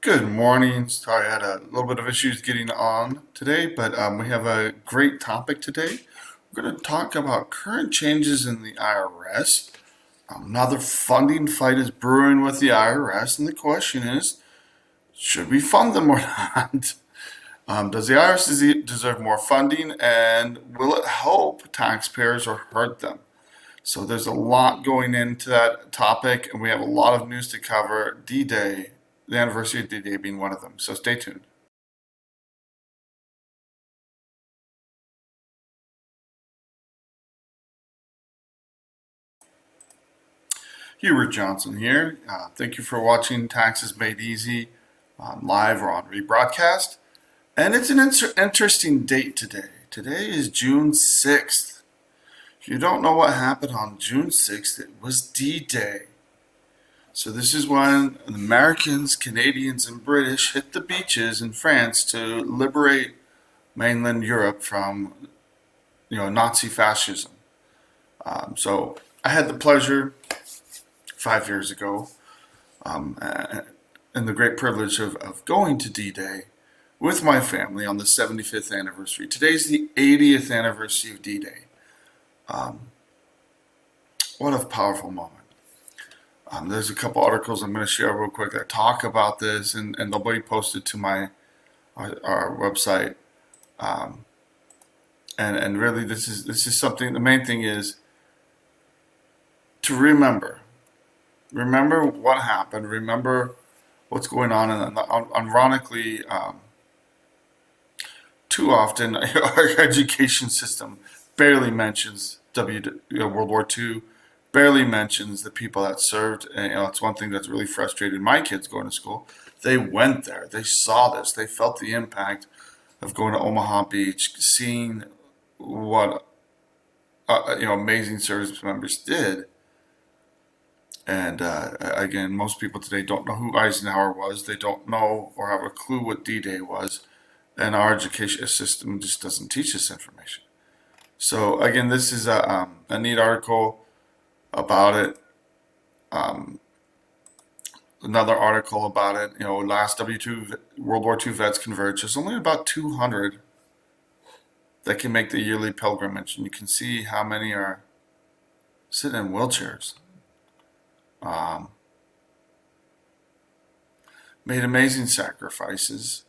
Good morning. Sorry, I had a little bit of issues getting on today, but we have a great topic today. We're going to talk about current changes in the IRS. Another funding fight is brewing with the IRS, and the question is, should we fund them or not? Does the IRS deserve more funding, and will it help taxpayers or hurt them? So there's a lot going into that topic, and we have a lot of news to cover. D-Day, the anniversary of D-Day being one of them. So stay tuned. Hubert Johnson here. Thank you for watching Taxes Made Easy live or on rebroadcast. And it's an interesting date today. Today is June 6th. If you don't know what happened on June 6th, it was D-Day. So this is when Americans, Canadians, and British hit the beaches in France to liberate mainland Europe from, Nazi fascism. So I had the pleasure 5 years ago, and the great privilege of going to D-Day with my family on the 75th anniversary. Today's the 80th anniversary of D-Day. What a powerful moment. There's a couple articles I'm going to share real quick that talk about this, and they'll be posted to our website. And really, this is something. The main thing is to remember what happened. Remember what's going on, and ironically, too often our education system barely mentions World War II. Barely mentions the people that served. And, it's one thing that's really frustrated my kids going to school. They went there. They saw this. They felt the impact of going to Omaha Beach, seeing what amazing service members did. And again, most people today don't know who Eisenhower was. They don't know or have a clue what D-Day was. And our education system just doesn't teach this information. So again, this is a neat article about it. Another article about it. Last World War II vets converge. There's only about 200 that can make the yearly pilgrimage, and you can see how many are sitting in wheelchairs. Made amazing sacrifices,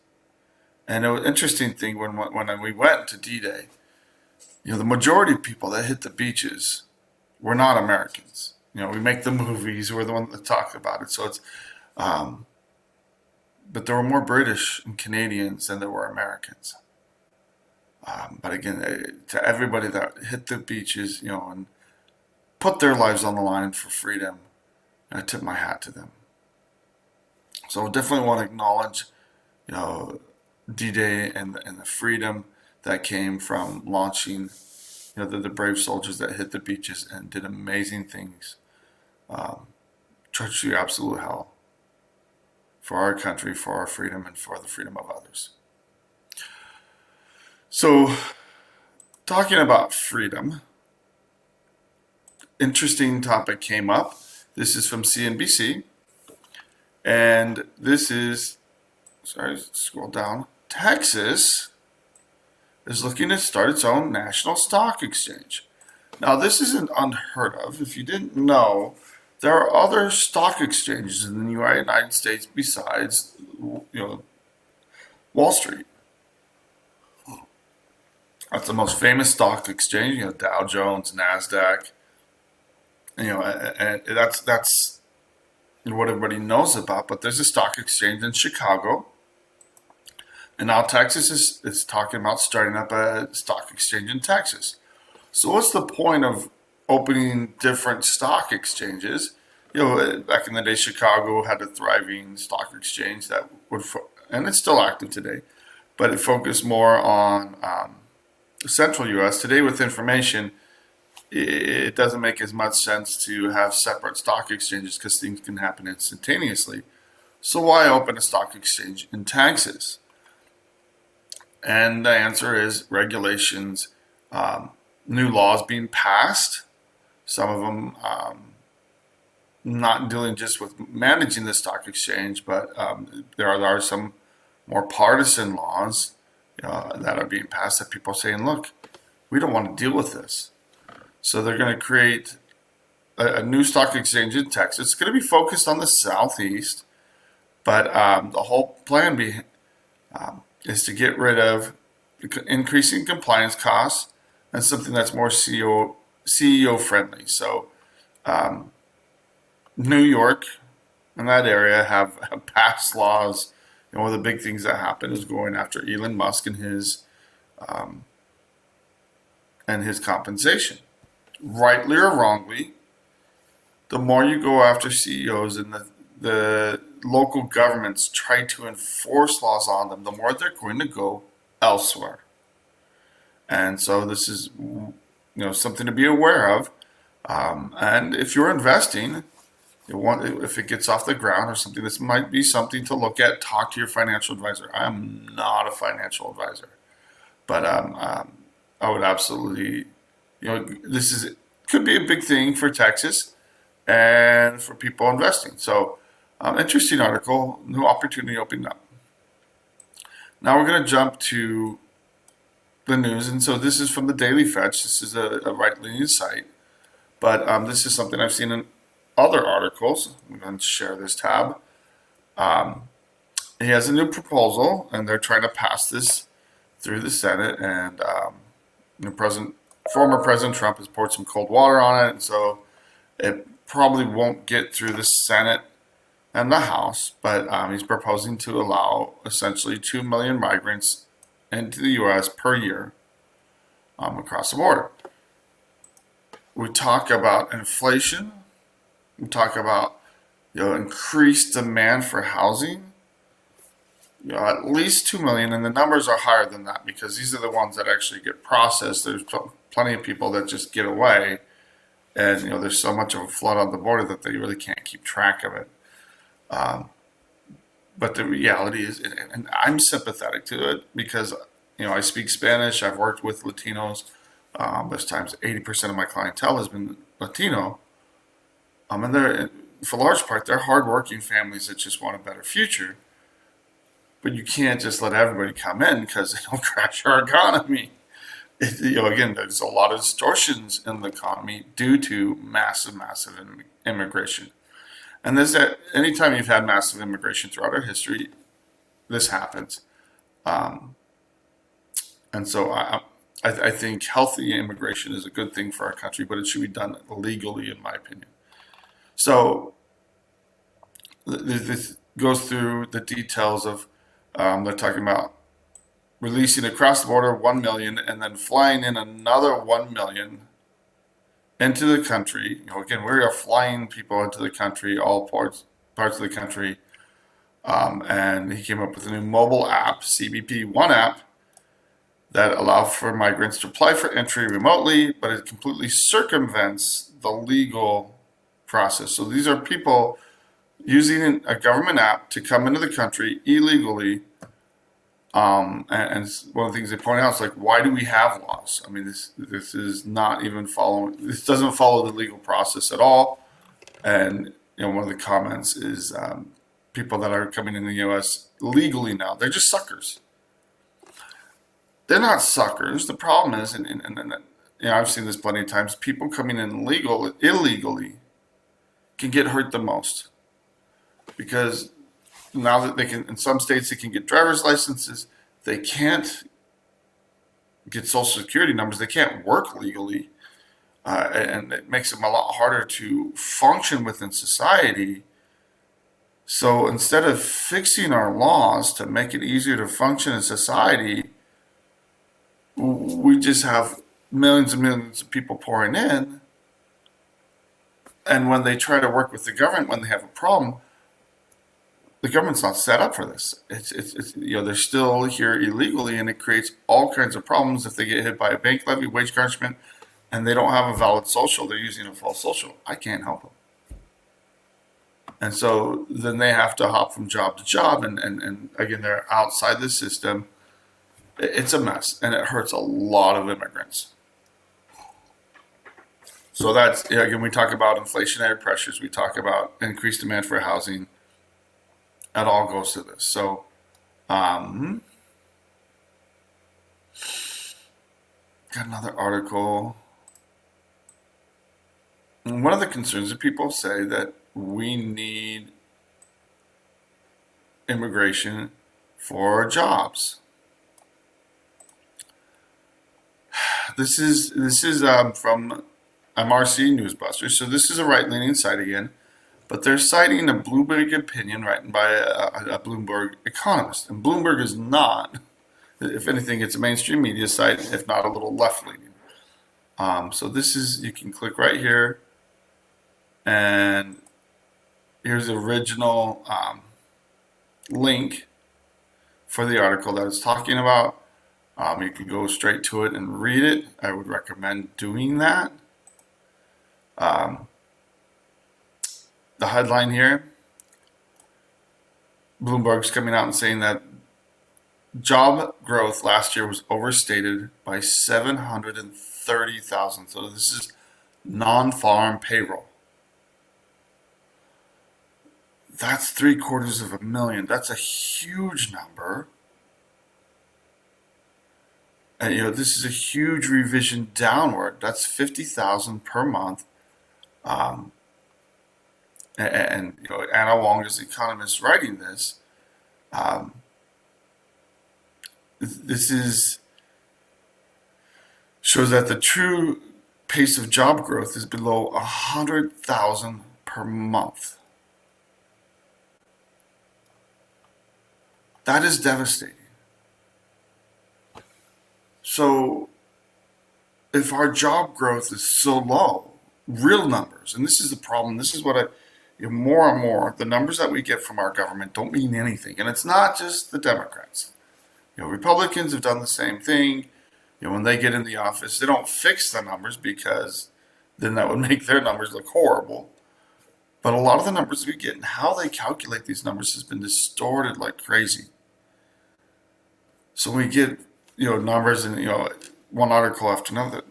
and it was an interesting thing when we went to D-Day. The majority of people that hit the beaches were not Americans. We make the movies. We're the ones that talk about it. So it's, but there were more British and Canadians than there were Americans. But again, to everybody that hit the beaches, and put their lives on the line for freedom, I tip my hat to them. So I definitely want to acknowledge, D-Day and the freedom that came from launching. The brave soldiers that hit the beaches and did amazing things, trudged through absolute hell for our country, for our freedom, and for the freedom of others. So, talking about freedom, interesting topic came up. This is from CNBC, and this is, scroll down, Texas is looking to start its own national stock exchange. Now, this isn't unheard of. If you didn't know, there are other stock exchanges in the United States besides, Wall Street. That's the most famous stock exchange. Dow Jones, Nasdaq. And that's what everybody knows about. But there's a stock exchange in Chicago. And now Texas is talking about starting up a stock exchange in Texas. So what's the point of opening different stock exchanges? Back in the day, Chicago had a thriving stock exchange that and it's still active today, but it focused more on the central U.S. Today, with information, it doesn't make as much sense to have separate stock exchanges because things can happen instantaneously. So why open a stock exchange in Texas? And the answer is regulations, new laws being passed. Some of them not dealing just with managing the stock exchange, but there are some more partisan laws that are being passed that people are saying, look, we don't want to deal with this. So they're going to create a new stock exchange in Texas. It's going to be focused on the southeast, but the whole plan is to get rid of increasing compliance costs and something that's more CEO friendly. So New York and that area have passed laws. One of the big things that happened is going after Elon Musk and his compensation. Rightly or wrongly, the more you go after CEOs and the local governments try to enforce laws on them, the more they're going to go elsewhere. And so this is something to be aware of. And if you're investing, if it gets off the ground or something, this might be something to look at. Talk to your financial advisor. I'm not a financial advisor, but I would absolutely, could be a big thing for Texas and for people investing. So, interesting article, new opportunity opening up. Now we're going to jump to the news, and so this is from the Daily Fetch. This is a right-leaning site, but this is something I've seen in other articles. I'm going to share this tab. He has a new proposal, and they're trying to pass this through the Senate, and former President Trump has poured some cold water on it, and so it probably won't get through the Senate and the House, but he's proposing to allow essentially 2 million migrants into the U.S. per year across the border. We talk about inflation. We talk about increased demand for housing. At least 2 million, and the numbers are higher than that because these are the ones that actually get processed. There's plenty of people that just get away, and there's so much of a flood on the border that they really can't keep track of it. But the reality is, and I'm sympathetic to it because I speak Spanish. I've worked with Latinos. There's times 80% of my clientele has been Latino, and they're, for the large part, they're hardworking families that just want a better future. But you can't just let everybody come in because it'll crash our economy. Again, there's a lot of distortions in the economy due to massive immigration. And anytime you've had massive immigration throughout our history, this happens. And so I think healthy immigration is a good thing for our country, but it should be done legally, in my opinion. So this goes through the details of they're talking about releasing across the border 1 million and then flying in another 1 million into the country. Again, we are flying people into the country, all parts of the country. And he came up with a new mobile app, CBP One app, that allows for migrants to apply for entry remotely, but it completely circumvents the legal process. So these are people using a government app to come into the country illegally. And one of the things they point out is why do we have laws? I mean, this is not even this doesn't follow the legal process at all. And one of the comments is people that are coming in the U.S. legally now, they're just suckers. They're not suckers. The problem is, and I've seen this plenty of times, people coming in illegally can get hurt the most. Because now that they can, in some states, they can get driver's licenses. They can't get social security numbers. They can't work legally. And it makes them a lot harder to function within society. So instead of fixing our laws to make it easier to function in society, we just have millions and millions of people pouring in. And when they try to work with the government, when they have a problem, the government's not set up for this. It's they're still here illegally, and it creates all kinds of problems if they get hit by a bank levy, wage garnishment, and they don't have a valid social. They're using a false social. I can't help them. And so then they have to hop from job to job, and again, they're outside the system. It's a mess, and it hurts a lot of immigrants. So that's, yeah, again, we talk about inflationary pressures. We talk about increased demand for housing. That all goes to this. So, um, got another article. And one of the concerns that people say that we need immigration for jobs. This is from MRC Newsbusters. So this is a right-leaning site again, but they're citing a Bloomberg opinion written by a Bloomberg economist, and Bloomberg is not. If anything, it's a mainstream media site, if not a little left-leaning. So this is, you can click right here, and here's the original link for the article that it's talking about. You can go straight to it and read it. I would recommend doing that. The headline here, Bloomberg's coming out and saying that job growth last year was overstated by 730,000. So this is non-farm payroll. That's 750,000. That's a huge number. And this is a huge revision downward. That's 50,000 per month. Um, and Anna Wong is the economist writing this. Um, this is shows that the true pace of job growth is below 100,000 per month. That is devastating. So if our job growth is so low, real numbers, and this is the problem, this is what more and more, the numbers that we get from our government don't mean anything. And it's not just the Democrats. Republicans have done the same thing. When they get in the office, they don't fix the numbers because then that would make their numbers look horrible. But a lot of the numbers we get and how they calculate these numbers has been distorted like crazy. So we get, numbers and, one article after another,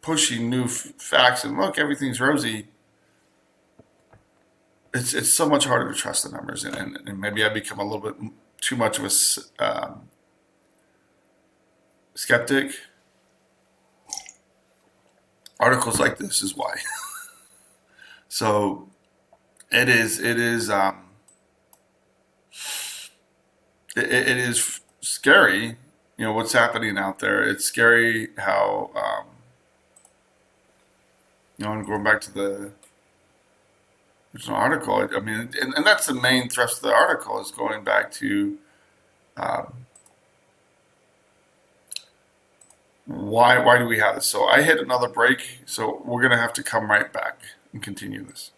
pushing new facts and look, everything's rosy. It's so much harder to trust the numbers, and maybe I become a little bit too much of a skeptic. Articles like this is why. So it is it is scary. What's happening out there. It's scary how and going back to the original article. I mean, and that's the main thrust of the article is going back to why do we have this? So I hit another break, so we're gonna have to come right back and continue this.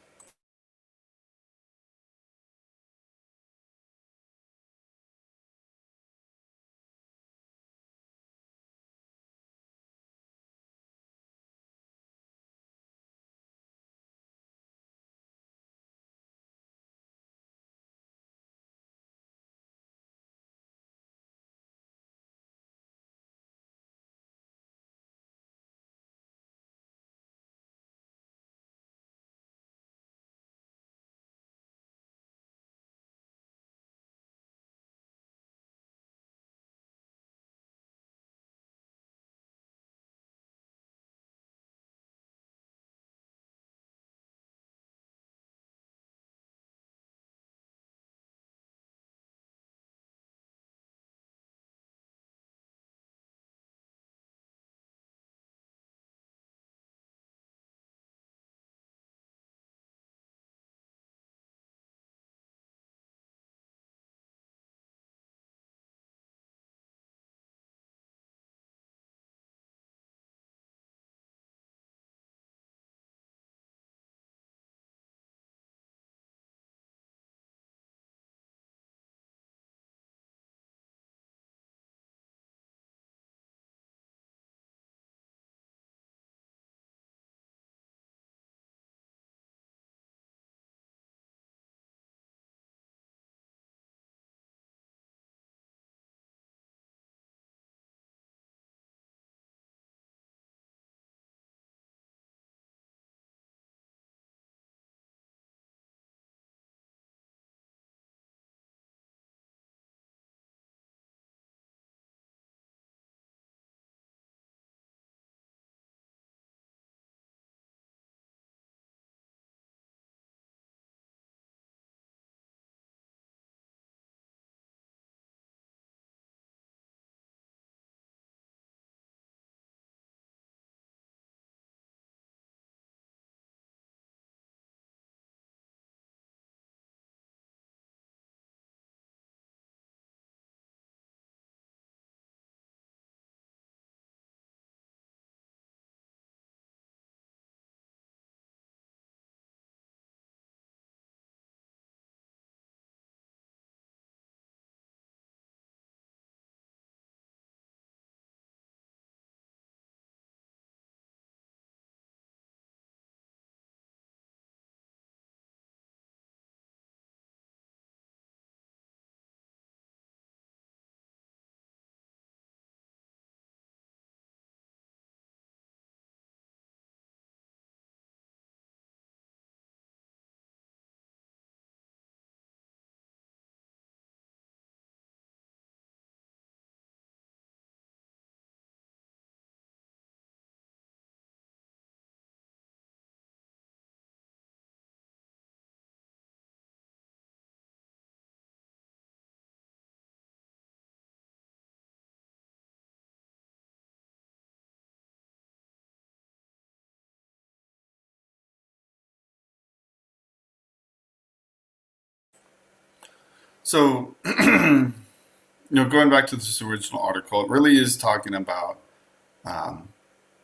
So, going back to this original article, it really is talking about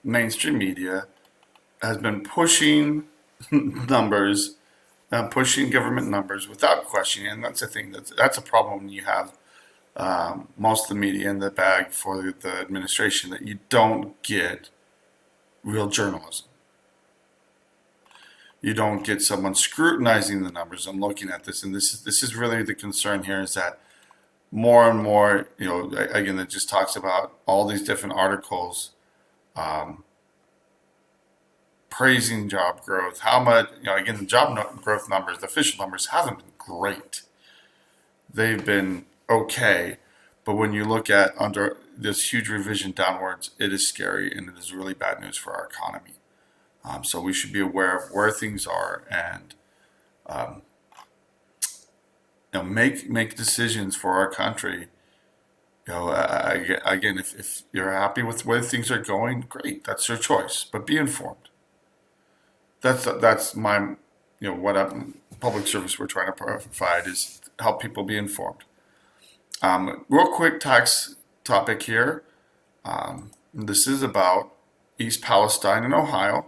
mainstream media has been pushing numbers, pushing government numbers without questioning, and that's the thing. That's a problem when you have most of the media in the bag for the administration, that you don't get real journalism. You don't get someone scrutinizing the numbers and looking at this. And this is really the concern here, is that more and more, again, it just talks about all these different articles praising job growth. How much, again, the growth numbers, the official numbers haven't been great. They've been okay. But when you look at under this huge revision downwards, it is scary, and it is really bad news for our economy. So we should be aware of where things are, and make decisions for our country. Again, if you're happy with where things are going, great, that's your choice. But be informed. That's my public service we're trying to provide, is help people be informed. Real quick tax topic here. This is about East Palestine in Ohio,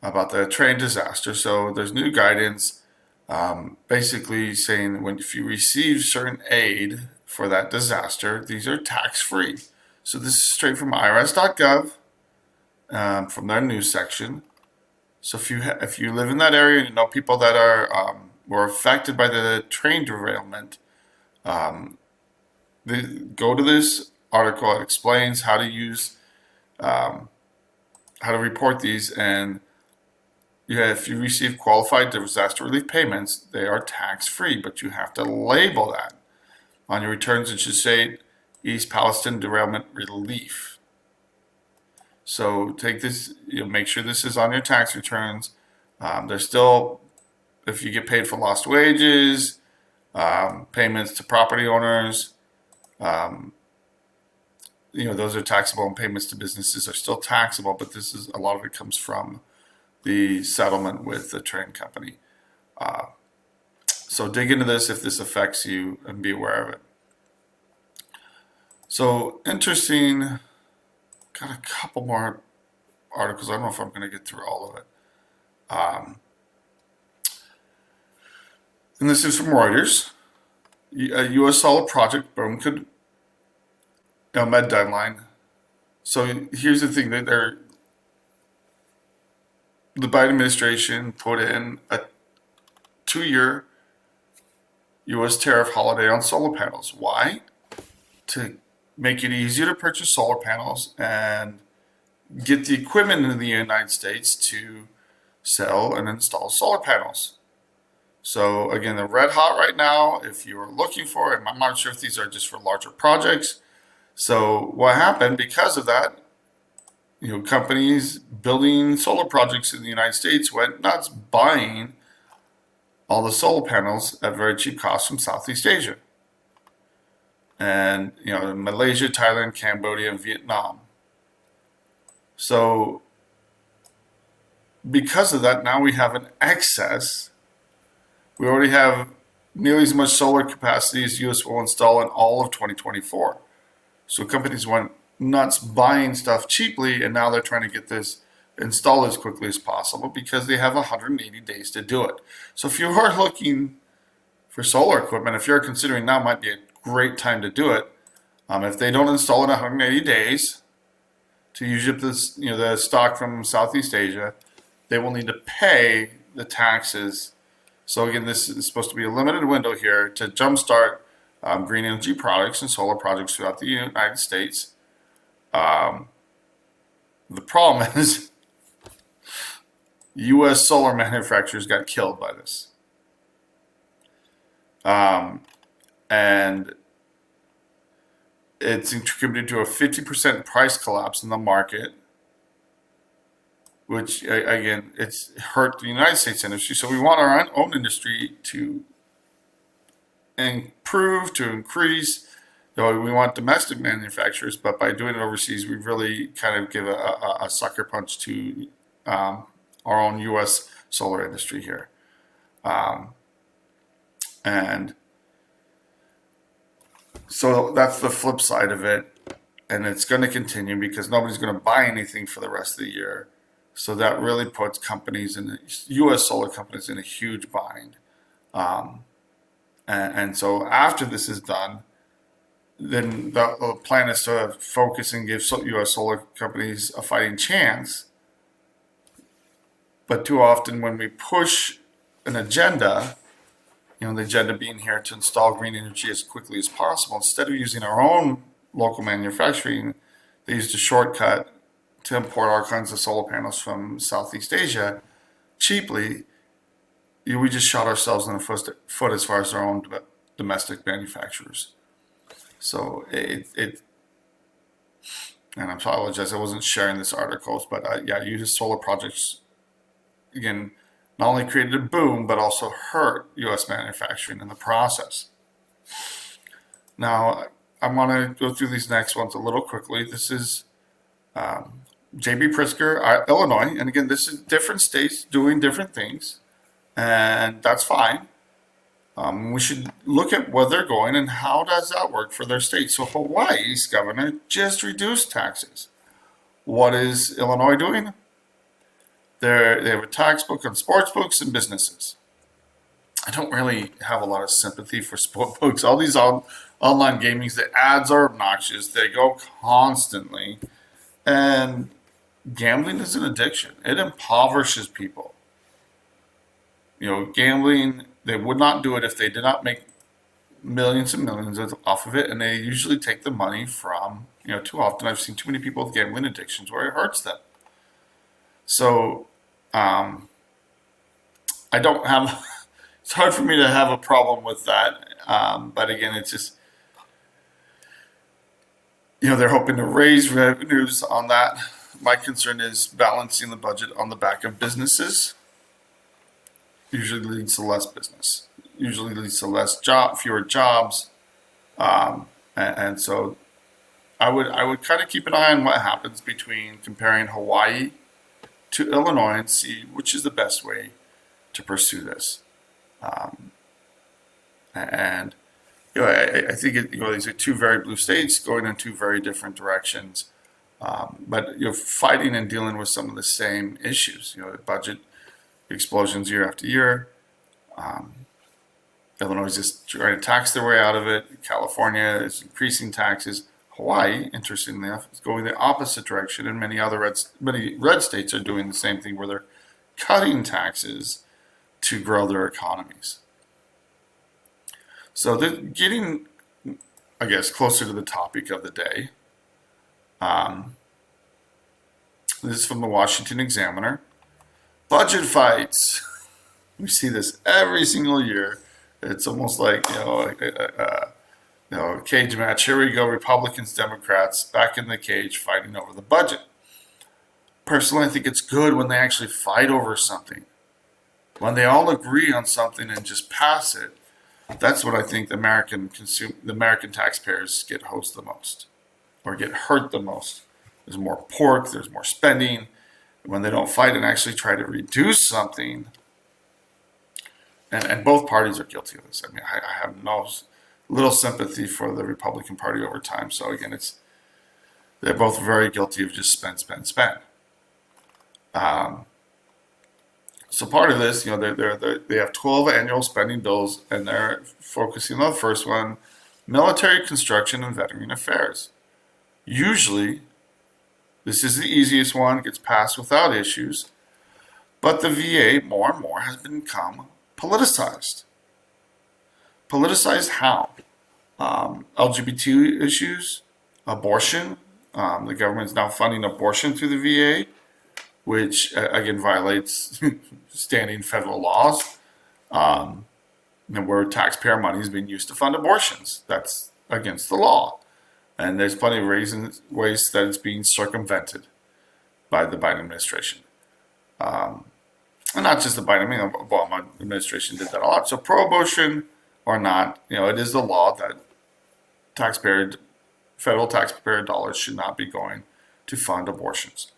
about the train disaster. So there's new guidance basically saying if you receive certain aid for that disaster, these are tax-free. So this is straight from IRS.gov, from their news section. So if you live in that area and you know people that were affected by the train derailment, go to this article. It explains how to use, how to report these, and if you receive qualified disaster relief payments, they are tax-free, but you have to label that on your returns. It should say East Palestine derailment relief. So take this, make sure this is on your tax returns. There's still, if you get paid for lost wages, payments to property owners, those are taxable, and payments to businesses are still taxable, but a lot of it comes from the settlement with the train company. So dig into this if this affects you, and be aware of it. So interesting. Got a couple more articles. I don't know if I'm going to get through all of it. And this is from Reuters. A U.S. solar project boom could met deadline. So here's the thing: that the Biden administration put in a 2-year U.S. tariff holiday on solar panels. Why? To make it easier to purchase solar panels and get the equipment in the United States to sell and install solar panels. So again, they're red hot right now. If you're looking for it, I'm not sure if these are just for larger projects. So what happened because of that, companies building solar projects in the United States went nuts buying all the solar panels at very cheap cost from Southeast Asia. And, Malaysia, Thailand, Cambodia, and Vietnam. So because of that, now we have an excess. We already have nearly as much solar capacity as U.S. will install in all of 2024. So companies went nuts buying stuff cheaply, and now they're trying to get this installed as quickly as possible because they have 180 days to do it. So if you are looking for solar equipment, if you're considering now, might be a great time to do it. If they don't install in 180 days to use up this, the stock from Southeast Asia, they will need to pay the taxes. So again, this is supposed to be a limited window here to jumpstart green energy products and solar projects throughout the United States. The problem is U.S. solar manufacturers got killed by this. And it's contributed to a 50% price collapse in the market, which again, it's hurt the United States industry. So we want our own industry to improve, to increase. We want domestic manufacturers, but by doing it overseas, we really kind of give a sucker punch to our own U.S. solar industry here. And So that's the flip side of it. And it's going to continue because nobody's going to buy anything for the rest of the year. So that really puts companies in U.S. solar companies in a huge bind. Um, and so after this is done, then the plan is to focus and give U.S. solar companies a fighting chance. But too often when we push an agenda, the agenda being here to install green energy as quickly as possible, instead of using our own local manufacturing, they used a shortcut to import all kinds of solar panels from Southeast Asia cheaply. We just shot ourselves in the foot as far as our own domestic manufacturers. So and I apologize, I wasn't sharing this article, but U.S. solar projects, again, not only created a boom, but also hurt U.S. manufacturing in the process. Now, I want to go through these next ones a little quickly. This is J.B. Pritzker, Illinois, and again, this is different states doing different things, and that's fine. We should look at where they're going and how does that work for their state. So Hawaii's governor just reduced taxes. What is Illinois doing? They have a tax book on sports books and businesses. I don't really have a lot of sympathy for sport books. All these online gamings, the ads are obnoxious. They go constantly. And gambling is an addiction. It impoverishes people. Gambling, they would not do it if they did not make millions and millions off of it. And they usually take the money from, too often I've seen too many people with gambling addictions where it hurts them. So, I don't have, it's hard for me to have a problem with that. But again, it's just, they're hoping to raise revenues on that. My concern is balancing the budget on the back of businesses. Usually leads to less business. Usually leads to fewer jobs. And so I would kind of keep an eye on what happens between comparing Hawaii to Illinois and see which is the best way to pursue this. I think these are two very blue states going in two very different directions, but fighting and dealing with some of the same issues. Budget explosions year after year. Illinois is just trying to tax their way out of it. California is increasing taxes. Hawaii, interestingly enough, is going the opposite direction, and many red states are doing the same thing where they're cutting taxes to grow their economies. So they're getting, I guess, closer to the topic of the day. This is from the Washington Examiner. Budget fights. We see this every single year. It's almost like, a cage match. Here we go, Republicans, Democrats, back in the cage fighting over the budget. Personally, I think it's good when they actually fight over something. When they all agree on something and just pass it, that's what I think the American taxpayers get hosed the most, or get hurt the most. There's more pork, there's more spending. When they don't fight and actually try to reduce something, and both parties are guilty of this. I mean, I have little sympathy for the Republican Party over time. So again, they're both very guilty of just spend. So part of this, they have 12 annual spending bills, and they're focusing on the first one, military construction and veteran affairs. Usually, this is the easiest one, it gets passed without issues, but the VA more and more has become politicized. Politicized how? LGBT issues, abortion. The government is now funding abortion through the VA, which again violates standing federal laws, where taxpayer money is being used to fund abortions. That's against the law. And there's plenty of ways that it's being circumvented by the Biden administration. And not just the Biden, the Obama administration did that a lot. So pro-abortion or not, it is the law that federal taxpayer dollars should not be going to fund abortions.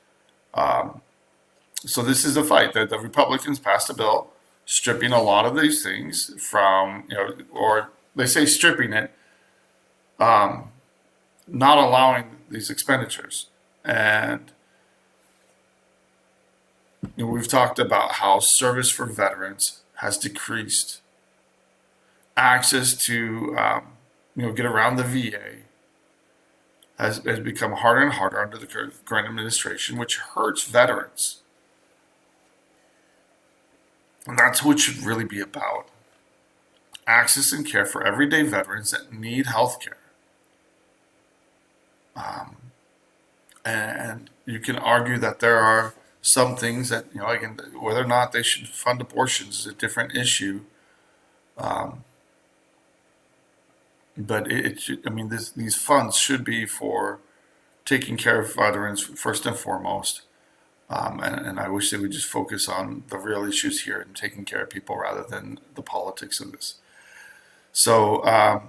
So this is a fight that the Republicans passed a bill stripping a lot of these things from, or they say stripping it. not allowing these expenditures. And we've talked about how service for veterans has decreased. Access to get around the VA has become harder and harder under the current administration, which hurts veterans. And that's what it should really be about. Access and care for everyday veterans that need health care. And you can argue that there are some things that, again, whether or not they should fund abortions is a different issue. But these funds should be for taking care of veterans first and foremost. And I wish they would just focus on the real issues here and taking care of people rather than the politics of this. So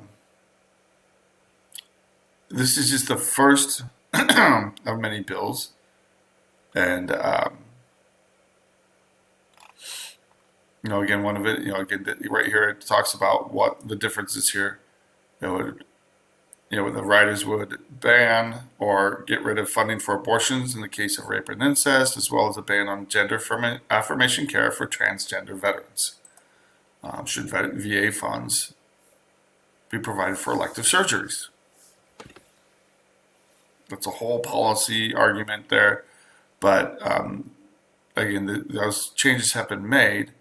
this is just the first of many bills. And, again, one of it, right here, it talks about what the difference is here. The writers would ban or get rid of funding for abortions in the case of rape and incest, as well as a ban on gender affirmation care for transgender veterans. Should VA funds be provided for elective surgeries? That's a whole policy argument there. But again, those changes have been made,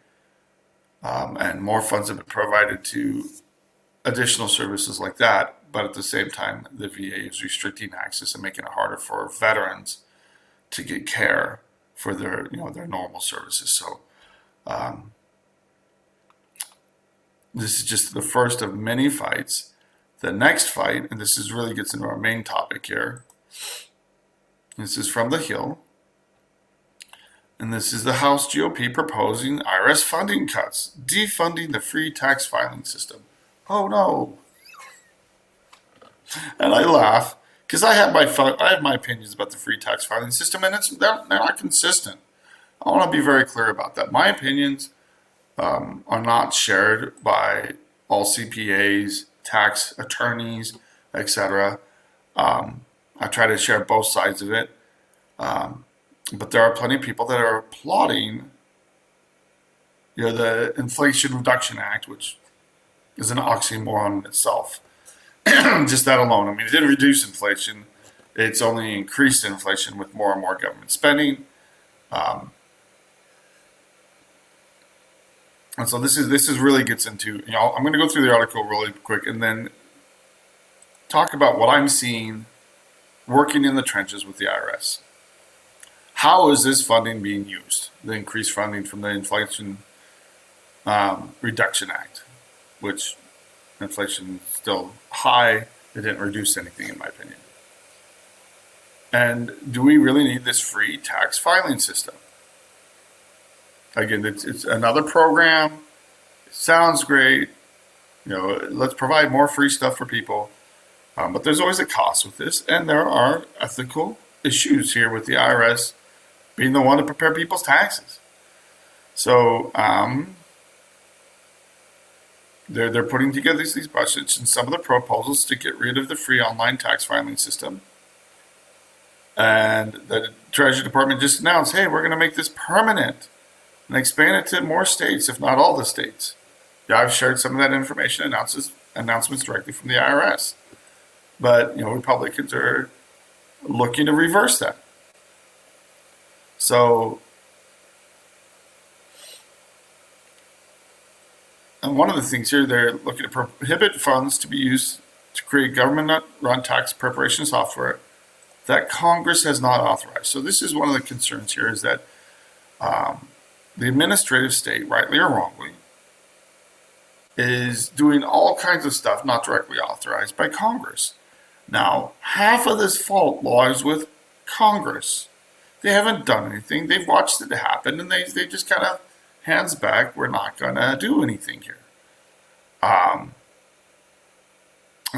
and more funds have been provided to additional services like that. But at the same time, the VA is restricting access and making it harder for veterans to get care for their normal services. So this is just the first of many fights. The next fight, and this really gets into our main topic here. This is from the Hill. And this is the House GOP proposing IRS funding cuts, defunding the free tax filing system. Oh no. And I laugh because I have my opinions about the free tax filing system, and they're not consistent. I want to be very clear about that. My opinions are not shared by all CPAs, tax attorneys, etc. I try to share both sides of it. But there are plenty of people that are applauding, the Inflation Reduction Act, which is an oxymoron in itself. Just that alone. It didn't reduce inflation. It's only increased inflation with more and more government spending. And so this is really gets into, I'm going to go through the article really quick and then talk about what I'm seeing working in the trenches with the IRS. How is this funding being used? The increased funding from the Inflation Reduction Act, which inflation is still high. It didn't reduce anything, in my opinion. And do we really need this free tax filing system? Again, it's another program. It sounds great. Let's provide more free stuff for people. But there's always a cost with this. And there are ethical issues here with the IRS being the one to prepare people's taxes. So they're putting together these budgets, and some of the proposals to get rid of the free online tax filing system. And the Treasury Department just announced, hey, we're going to make this permanent and expand it to more states, if not all the states. Yeah, I've shared some of that information, announcements directly from the IRS. But, Republicans are looking to reverse that. So, and one of the things here, they're looking to prohibit funds to be used to create government-run tax preparation software that Congress has not authorized. So this is one of the concerns here, is that the administrative state, rightly or wrongly, is doing all kinds of stuff not directly authorized by Congress. Now, half of this fault lies with Congress. They haven't done anything. They've watched it happen, and they just kind of, hands back, we're not going to do anything here. And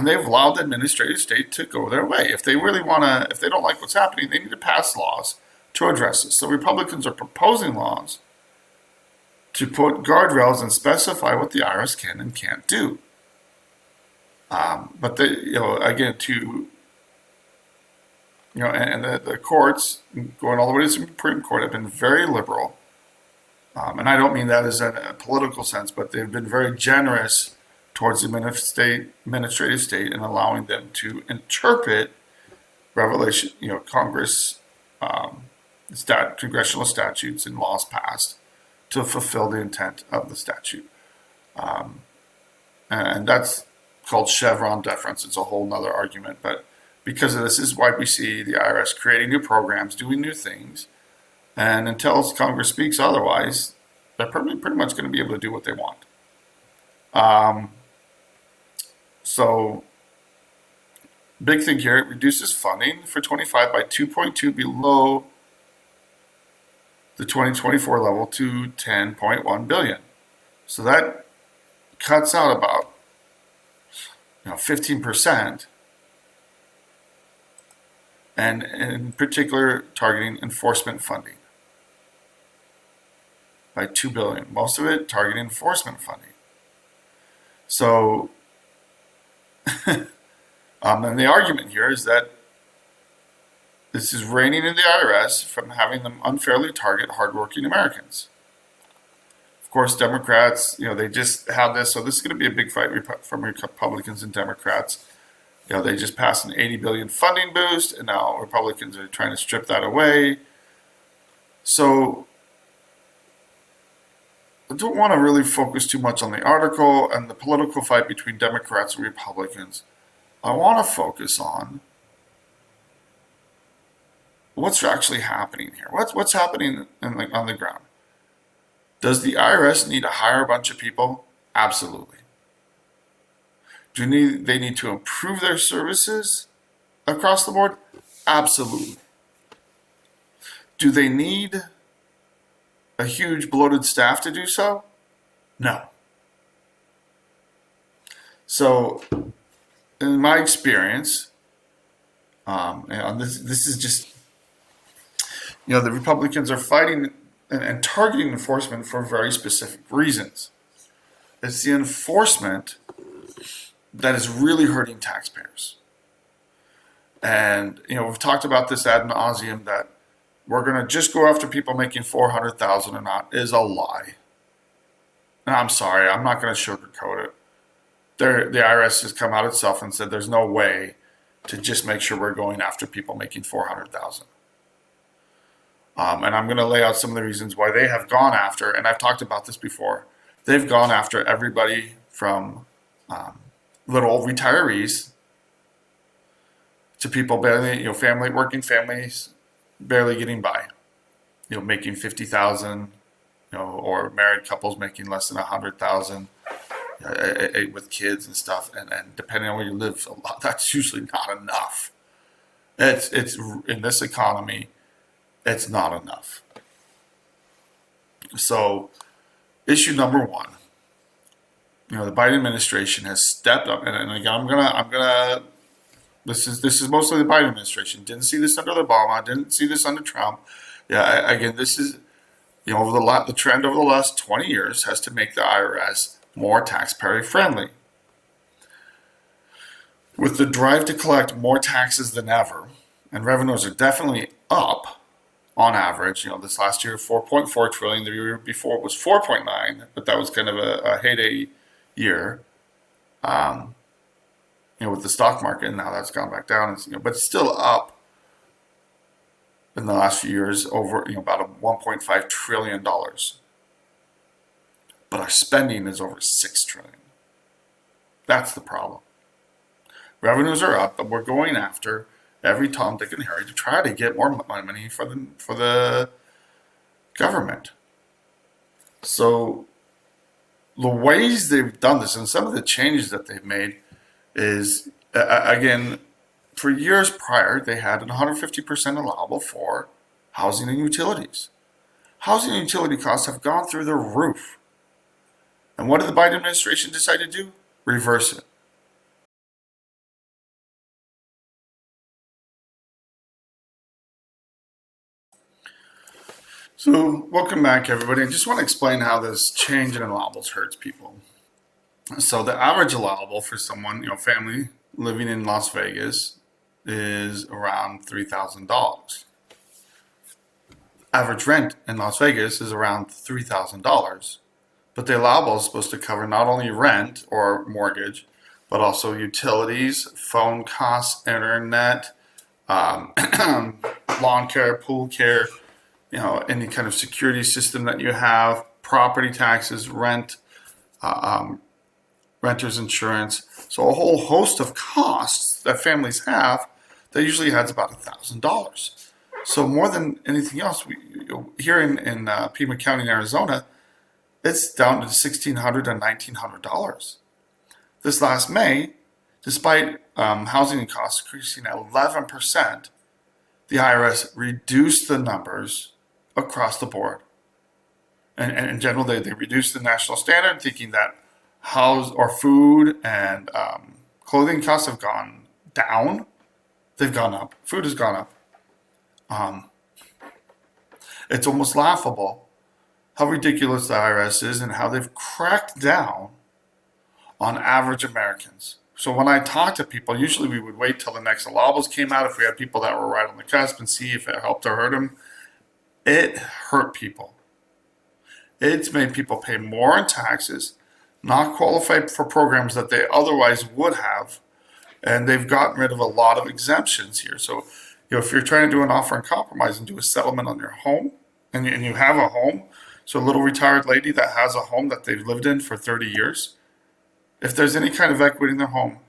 they've allowed the administrative state to go their way. If they really if they don't like what's happening, they need to pass laws to address this. So Republicans are proposing laws to put guardrails and specify what the IRS can and can't do. But again, and the courts going all the way to the Supreme Court have been very liberal. And I don't mean that as a political sense, but they've been very generous towards the administrative state in allowing them to interpret revelation, Congress, congressional statutes and laws passed to fulfill the intent of the statute. And that's called Chevron deference. It's a whole nother argument. But because of this is why we see the IRS creating new programs, doing new things. And until Congress speaks otherwise, they're pretty much going to be able to do what they want. So, big thing here, it reduces funding for 25 by 2.2 below the 2024 level to 10.1 billion. So that cuts out about 15%, and in particular targeting enforcement funding by 2 billion. Most of it targeting enforcement funding. So, and the argument here is that this is reining in the IRS from having them unfairly target hardworking Americans. Of course, Democrats, they just had this, so this is going to be a big fight from Republicans and Democrats. They just passed an $80 billion funding boost, and now Republicans are trying to strip that away. So I don't want to really focus too much on the article and the political fight between Democrats and Republicans. I want to focus on what's actually happening here. What's happening on the ground? Does the IRS need to hire a bunch of people? Absolutely. Do they need to improve their services across the board? Absolutely. Do they need a huge bloated staff to do so? No. So, in my experience, this is just, the Republicans are fighting and targeting enforcement for very specific reasons. It's the enforcement that is really hurting taxpayers. And, we've talked about this ad nauseum that we're going to just go after people making $400,000 or not is a lie. And I'm sorry, I'm not going to sugarcoat it. The IRS has come out itself and said there's no way to just make sure we're going after people making $400,000. And I'm going to lay out some of the reasons why they have gone after, and I've talked about this before, they've gone after everybody from little retirees to people barely, working families barely getting by, making 50,000, or married couples making less than 100,000, with kids and stuff, and depending on where you live, that's usually not enough. It's in this economy, it's not enough. So, issue number one, the Biden administration has stepped up, and again, I'm gonna. This is mostly the Biden administration. Didn't see this under Obama. Didn't see this under Trump. Yeah, again, this is over the trend over the last 20 years has to make the IRS more taxpayer friendly. With the drive to collect more taxes than ever, and revenues are definitely up on average. This last year 4.4 trillion. The year before was 4.9, but that was kind of a heyday year. With the stock market, and now that's gone back down. But it's still up in the last few years, over about $1.5 trillion. But our spending is over $6 trillion. That's the problem. Revenues are up, but we're going after every Tom, Dick, and Harry to try to get more money for the government. So the ways they've done this, and some of the changes that they've made, is, again, for years prior, they had an 150% allowable for housing and utilities. Housing and utility costs have gone through the roof. And what did the Biden administration decide to do? Reverse it. So, welcome back, everybody. I just want to explain how this change in allowables hurts people. So the average allowable for someone, family living in Las Vegas, is around $3,000. Average rent in Las Vegas is around $3,000. But the allowable is supposed to cover not only rent or mortgage, but also utilities, phone costs, internet, um, lawn care, pool care, any kind of security system that you have, property taxes, rent, uh, um, renter's insurance. So a whole host of costs that families have that usually adds about $1,000. So more than anything else, here in Pima County, in Arizona, it's down to $1,600 and $1,900. This last May, despite housing costs increasing 11%, the IRS reduced the numbers across the board. And in general, they reduced the national standard, thinking that house or food and clothing costs have gone down. They've gone up. Food has gone up. Um, it's almost laughable how ridiculous the IRS is and how they've cracked down on average Americans. So when I talk to people, usually we would wait till the next allowables came out if we had people that were right on the cusp and see if it helped or hurt them. It hurt people. It's made people pay more in taxes, not qualify for programs that they otherwise would have, and they've gotten rid of a lot of exemptions here. So, if you're trying to do an offer and compromise and do a settlement on your home, and you have a home, so a little retired lady that has a home that they've lived in for 30 years, if there's any kind of equity in their home,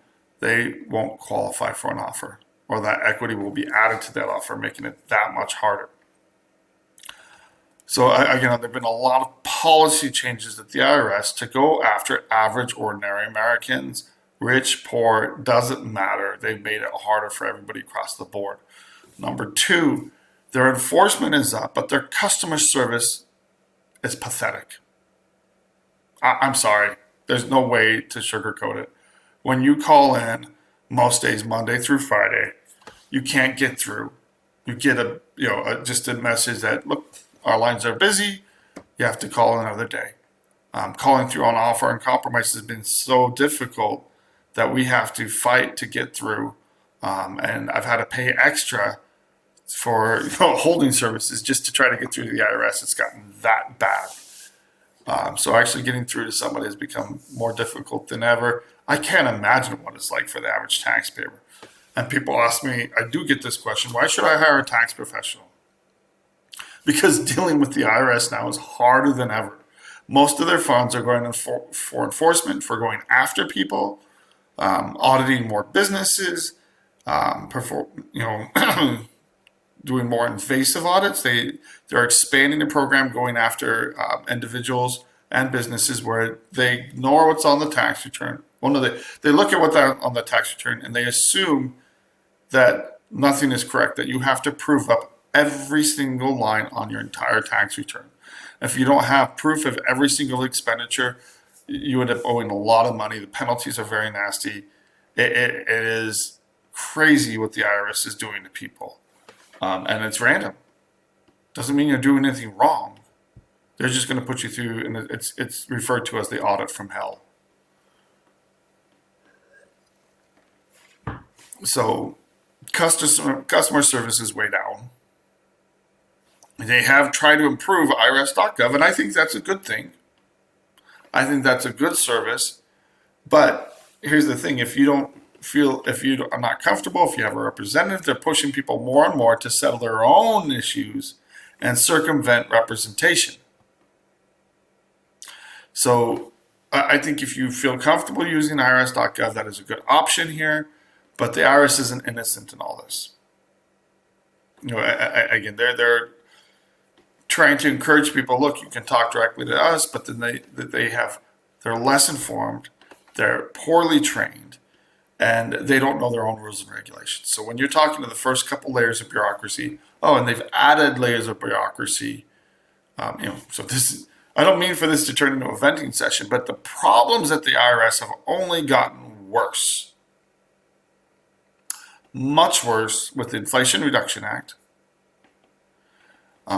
they won't qualify for an offer, or that equity will be added to that offer, making it that much harder. So again, there have been a lot of policy changes at the IRS to go after average, ordinary Americans. Rich, poor, doesn't matter. They've made it harder for everybody across the board. Number two, their enforcement is up, but their customer service is pathetic. I'm sorry. There's no way to sugarcoat it. When you call in, most days, Monday through Friday, you can't get through. You get just a message that, look, our lines are busy. You have to call another day. Calling through on offer and compromise has been so difficult that we have to fight to get through. And I've had to pay extra for holding services just to try to get through to the IRS. It's gotten that bad. So actually getting through to somebody has become more difficult than ever. I can't imagine what it's like for the average taxpayer. And people ask me, I do get this question, why should I hire a tax professional? Because dealing with the IRS now is harder than ever. Most of their funds are going for enforcement, for going after people, auditing more businesses, doing more invasive audits. They're expanding the program, going after individuals and businesses where they ignore what's on the tax return. Well, no, they look at what's on the tax return and they assume that nothing is correct, that you have to prove up every single line on your entire tax return. If you don't have proof of every single expenditure, you end up owing a lot of money. The penalties are very nasty. It is crazy what the IRS is doing to people. And it's random. Doesn't mean you're doing anything wrong. They're just going to put you through, and it's referred to as the audit from hell. So customer service is way down. They have tried to improve IRS.gov, and I think that's a good thing. I think that's a good service. But here's the thing: if you are not comfortable, if you have a representative, they're pushing people more and more to settle their own issues and circumvent representation. So I think if you feel comfortable using IRS.gov, that is a good option here. But the IRS isn't innocent in all this. Again, they're trying to encourage people. Look, you can talk directly to us, but then they're less informed, they're poorly trained, and they don't know their own rules and regulations. So when you're talking to the first couple layers of bureaucracy, and they've added layers of bureaucracy. So I don't mean for this to turn into a venting session, but the problems at the IRS have only gotten worse. Much worse with the Inflation Reduction Act.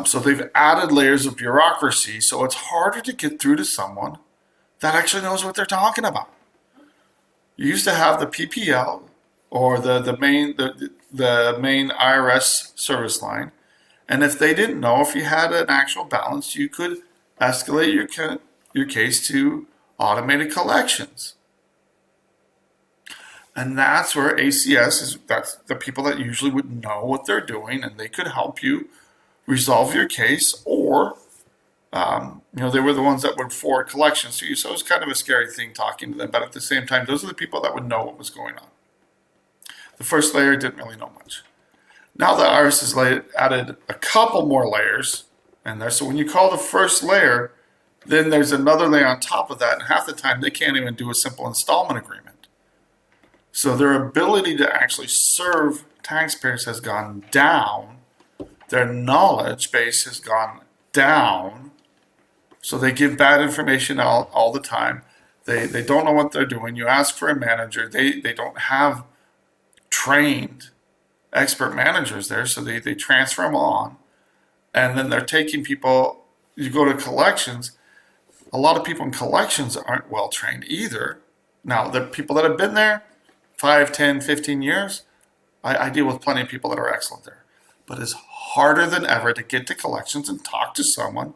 So they've added layers of bureaucracy, so it's harder to get through to someone that actually knows what they're talking about. You used to have the PPL or the main IRS service line, and if they didn't know if you had an actual balance, you could escalate your case to automated collections. And that's where ACS is. That's the people that usually would know what they're doing, and they could help you resolve your case, or they were the ones that would forward collections to you. So it was kind of a scary thing talking to them. But at the same time, those are the people that would know what was going on. The first layer didn't really know much. Now the IRS has added a couple more layers in there. So when you call the first layer, then there's another layer on top of that. And half the time, they can't even do a simple installment agreement. So their ability to actually serve taxpayers has gone down. Their knowledge base has gone down. So they give bad information all the time. They don't know what they're doing. You ask for a manager. They don't have trained expert managers there. So they transfer them on. And then they're taking people. You go to collections. A lot of people in collections aren't well trained either. Now, the people that have been there 5, 10, 15 years, I deal with plenty of people that are excellent there. But it's harder than ever to get to collections and talk to someone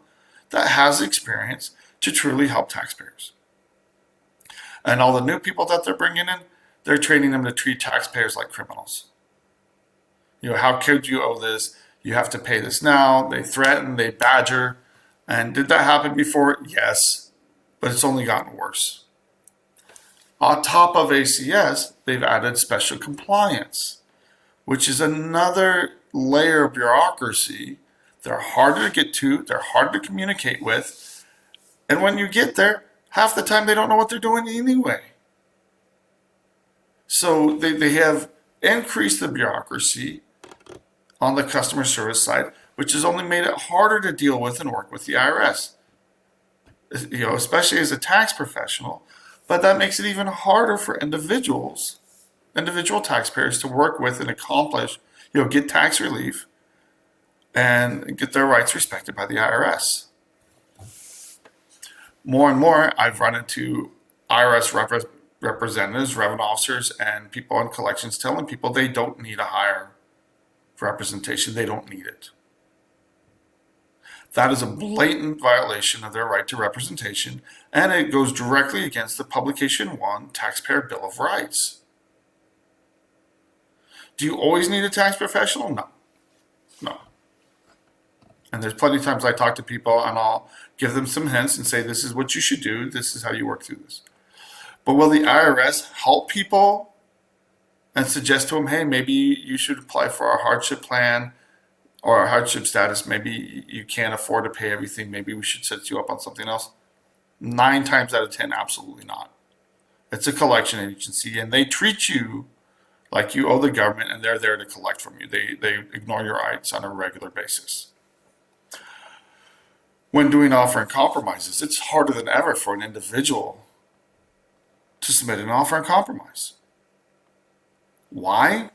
that has experience to truly help taxpayers. And all the new people that they're bringing in, they're training them to treat taxpayers like criminals. How could you owe this? You have to pay this now. They threaten, they badger. And did that happen before? Yes, but it's only gotten worse. On top of ACS, they've added special compliance, which is another layer of bureaucracy. They're harder to get to, they're harder to communicate with, and when you get there, half the time they don't know what they're doing anyway. So they have increased the bureaucracy on the customer service side, which has only made it harder to deal with and work with the IRS. Especially as a tax professional. But that makes it even harder for individual taxpayers to work with and accomplish, get tax relief and get their rights respected by the IRS. More and more, I've run into IRS representatives, revenue officers, and people in collections telling people they don't need a higher representation. They don't need it. That is a blatant violation of their right to representation, and it goes directly against the Publication 1 Taxpayer Bill of Rights. Do you always need a tax professional? No. And there's plenty of times I talk to people and I'll give them some hints and say, this is what you should do. This is how you work through this. But will the IRS help people and suggest to them, hey, maybe you should apply for our hardship plan or a hardship status? Maybe you can't afford to pay everything. Maybe we should set you up on something else. 9 times out of 10, absolutely not. It's a collection agency, and they treat you like you owe the government, and they're there to collect from you. They ignore your rights on a regular basis. When doing offer and compromises, it's harder than ever for an individual to submit an offer and compromise. Why?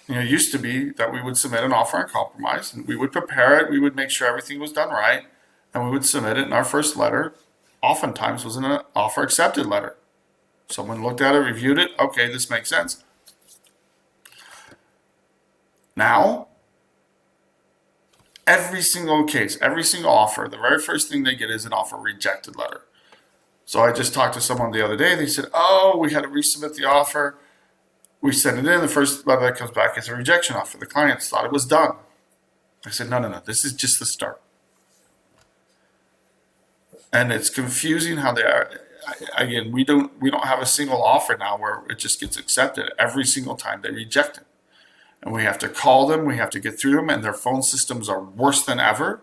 It used to be that we would submit an offer and compromise, and we would prepare it, we would make sure everything was done right, and we would submit it, and our first letter oftentimes was an offer accepted letter. Someone looked at it, reviewed it, okay, this makes sense. Now, every single case, every single offer, the very first thing they get is an offer rejected letter. So I just talked to someone the other day, they said, we had to resubmit the offer. We send it in, the first letter that comes back is a rejection offer. The clients thought it was done. I said, no, this is just the start. And it's confusing how they are. Again, we don't have a single offer now where it just gets accepted every single time they reject it. And we have to call them, we have to get through them, and their phone systems are worse than ever,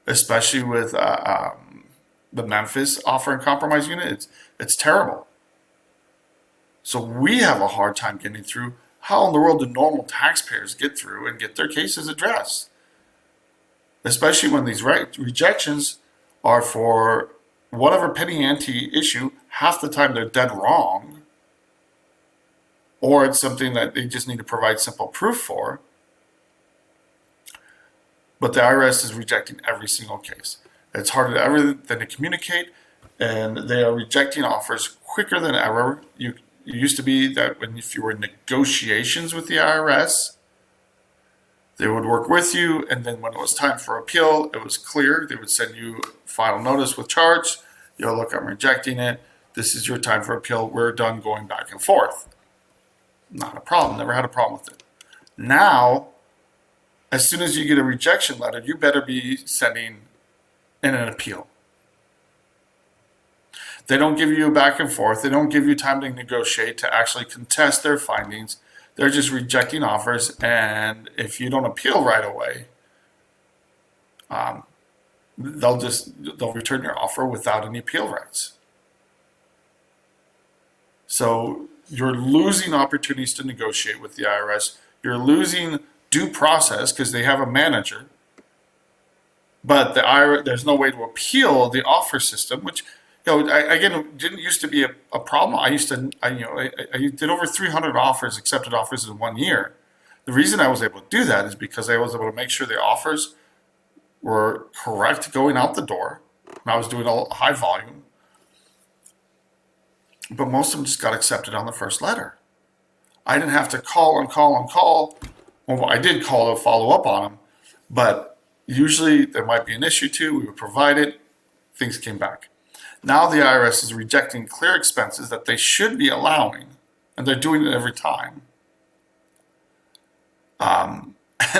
especially with the Memphis offer and compromise unit. It's terrible. So we have a hard time getting through. How in the world do normal taxpayers get through and get their cases addressed? Especially when these rejections are for whatever penny ante issue, half the time they're dead wrong, or it's something that they just need to provide simple proof for. But the IRS is rejecting every single case. It's harder than ever to communicate. and they are rejecting offers quicker than ever. It used to be that if you were in negotiations with the IRS, they would work with you, and then when it was time for appeal, it was clear. They would send you final notice with charge. Look, I'm rejecting it. This is your time for appeal. We're done going back and forth. Not a problem. Never had a problem with it. Now, as soon as you get a rejection letter, you better be sending in an appeal. They don't give you a back and forth. They don't give you time to negotiate, to actually contest their findings. They're just rejecting offers, and if you don't appeal right away, they'll return your offer without any appeal rights. So you're losing opportunities to negotiate with the IRS. You're losing due process because they have a manager, but the IRS, there's no way to appeal the offer system, which again, didn't used to be a problem. I did over 300 accepted offers in 1 year. The reason I was able to do that is because I was able to make sure the offers were correct going out the door. And I was doing a high volume. But most of them just got accepted on the first letter. I didn't have to call and call and call. Well, I did call to follow up on them, but usually there might be an issue too. We would provide it. Things came back. Now the IRS is rejecting clear expenses that they should be allowing, and they're doing it every time. And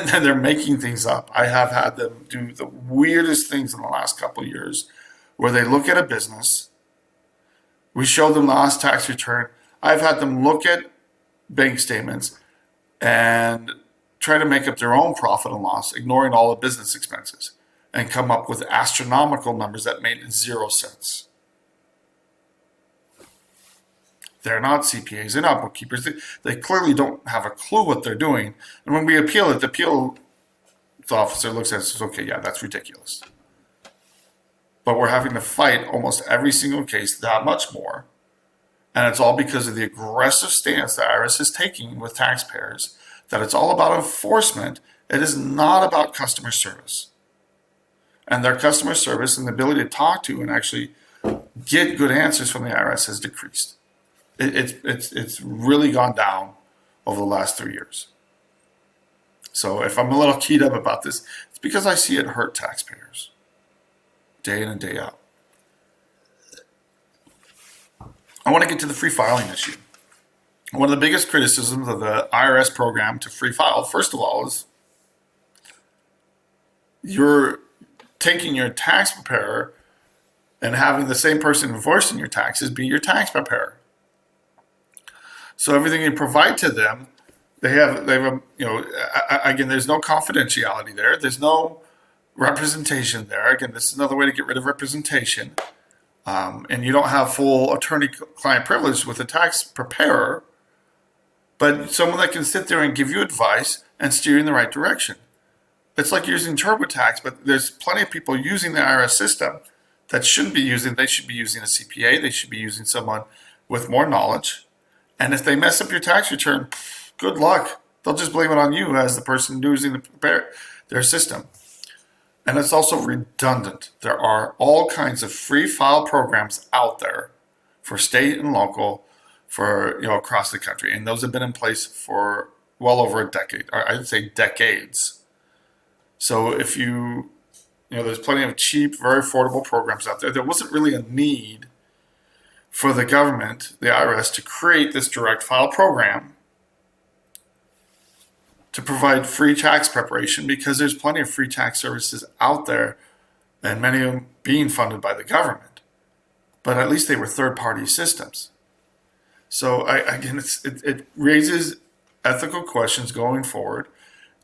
then they're making things up. I have had them do the weirdest things in the last couple of years, where they look at a business. We show them the last tax return. I've had them look at bank statements and try to make up their own profit and loss, ignoring all the business expenses, and come up with astronomical numbers that made 0 sense. They're not CPAs, they're not bookkeepers. They clearly don't have a clue what they're doing. And when we appeal it, the appeal officer looks at it and says, okay, yeah, that's ridiculous. But we're having to fight almost every single case that much more. And it's all because of the aggressive stance the IRS is taking with taxpayers, that it's all about enforcement. It is not about customer service. And their customer service and the ability to talk to and actually get good answers from the IRS has decreased. It's really gone down over the last 3 years. So if I'm a little keyed up about this, it's because I see it hurt taxpayers day in and day out. I want to get to the free filing issue. One of the biggest criticisms of the IRS program to free file, first of all, is you're taking your tax preparer and having the same person enforcing your taxes be your tax preparer. So everything you provide to them, they have again, there's no confidentiality there. There's no representation there. Again, this is another way to get rid of representation. And you don't have full attorney-client privilege with a tax preparer, but someone that can sit there and give you advice and steer you in the right direction. It's like using TurboTax, but there's plenty of people using the IRS system that shouldn't be using. They should be using a CPA. They should be using someone with more knowledge. And if they mess up your tax return, good luck. They'll just blame it on you as the person using their system. And it's also redundant. There are all kinds of free file programs out there for state and local, for across the country, and those have been in place for well over a decade, or I'd say decades. So if there's plenty of cheap, very affordable programs out there. There wasn't really a need for the government, the IRS, to create this direct file program to provide free tax preparation, because there's plenty of free tax services out there, and many of them being funded by the government. But at least they were third-party systems. So it raises ethical questions going forward,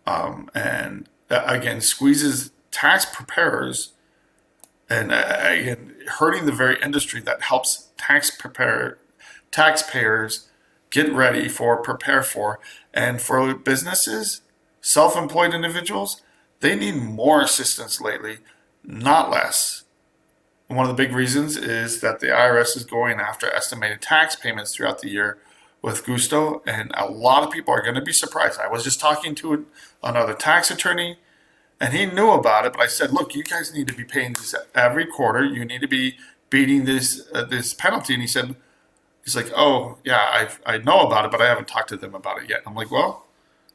and again squeezes tax preparers, and again hurting the very industry that helps taxpayers get ready for, prepare for. And for businesses, self-employed individuals, they need more assistance lately, not less. And one of the big reasons is that the IRS is going after estimated tax payments throughout the year with gusto, and a lot of people are going to be surprised. I was just talking to another tax attorney, and he knew about it, but I said, look, you guys need to be paying this every quarter. You need to be beating this penalty, and he's like, oh yeah, I know about it, but I haven't talked to them about it yet. I'm like, well,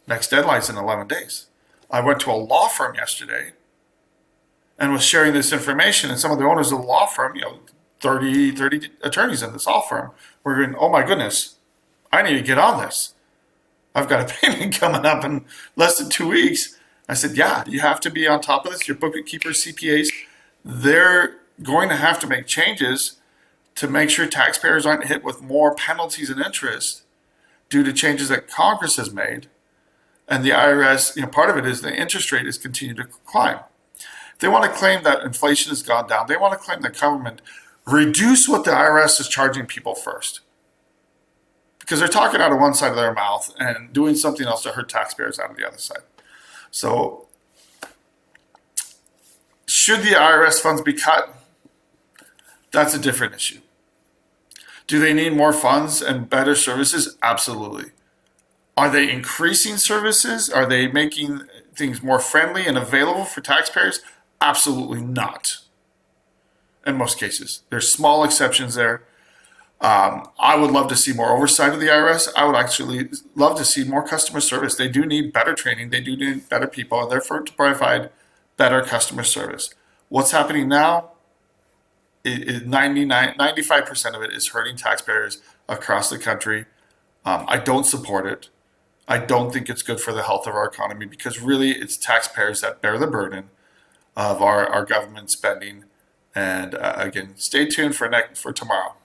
next deadline's in 11 days. I went to a law firm yesterday and was sharing this information, and some of the owners of the law firm, 30 attorneys in this law firm, were going, oh my goodness, I need to get on this. I've got a payment coming up in less than 2 weeks. I said, yeah, you have to be on top of this. Your bookkeepers, CPAs, they're going to have to make changes to make sure taxpayers aren't hit with more penalties and interest due to changes that Congress has made. And the IRS, part of it is the interest rate has continued to climb. They want to claim that inflation has gone down. They want to claim that government reduce what the IRS is charging people first, because they're talking out of one side of their mouth and doing something else to hurt taxpayers out of the other side. So should the IRS funds be cut? That's a different issue. Do they need more funds and better services? Absolutely. Are they increasing services? Are they making things more friendly and available for taxpayers? Absolutely not. In most cases, there's small exceptions there. I would love to see more oversight of the IRS. I would actually love to see more customer service. They do need better training. They do need better people, and therefore to provide better customer service. What's happening now? 95% of it is hurting taxpayers across the country. I don't support it. I don't think it's good for the health of our economy, because really it's taxpayers that bear the burden of our government spending. And again, stay tuned for tomorrow.